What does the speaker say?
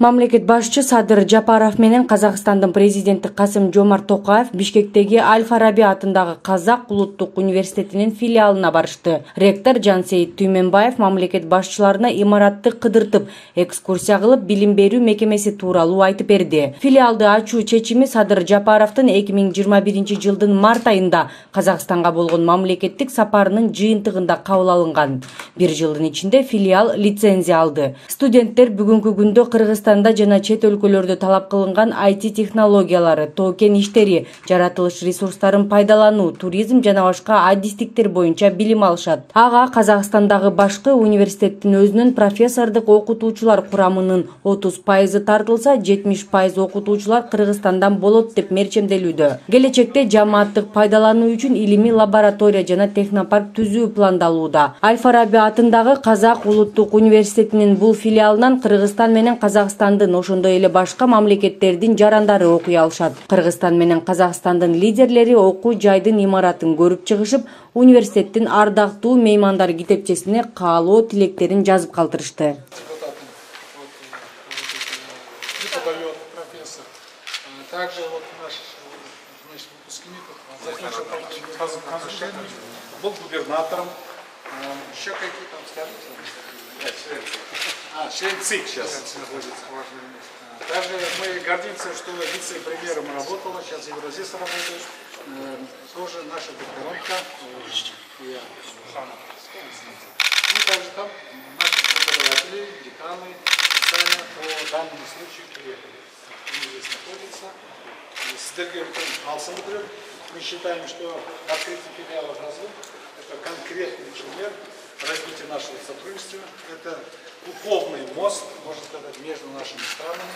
Мамлекет башчы Садыр Жапаров менен Казакстандын президенти Касым-Жомарт Токаев Бишкектеги Аль-Фараби атындагы Казак улуттук университетинин филиалына барышты. Ректор Жансейит Түймөнбаев мамлекет башчыларына имаратты кыдыртып, экскурсия кылып, билим берүү мекемеси тууралуу айтып берди. Филиалды ачуу чечими Садыр Жапаровдун 2021 март айында Казакстанга болгон мамлекеттик сапарынын жыйынтыгында кабыл алынган. Бир жылдын ичинде филиал лицензия алды. Студенттер бүгүнкү күндө Кыргызстанда жана чет өлкөлөрдө талап кылынган IT технологиялары, токен иштери, жаратылыш ресурстарын пайдалануу, туризм жана башка адистиктер боюнча билим алышат. Ага Казакстандагы башкы университеттин өзүнүн профессордук окутуучулар курамынын 30% тартылса, 70% окутуучулар Кыргызстандан болот деп мерчемделүүдө. Келечекте жамааттык пайдалануу үчүн илимий лаборатория жана технопарк түзүү пландалууда. Аль-Фараби атындагы Казак улуттук университетинин бул филиалынан Кыргызстан менен Казакстандын, ошондой эле башка мамлекеттердин жарандары окуй алышат. Кыргызстан менен Казакстандын лидерлери окуу жайдын имаратын көрүп чыгышып, университеттин ардактуу меймандар китепчесине каалоо тилектерин жазып калтырышты. Также вот наш выпускник закончил, был губернатором. Еще какие там, скажите? Член ЦИК сейчас находится. Также мы гордимся, что вице-премьером работала, сейчас евразийца работает. Тоже наша докторантка. И также там наши преподаватели, деканы, специально по данному случаю приехали. Они здесь находятся. Мы считаем, что открытие филиала «Разлук» – это конкретный пример развития нашего сотрудничества. Это духовный мост, можно сказать, между нашими странами.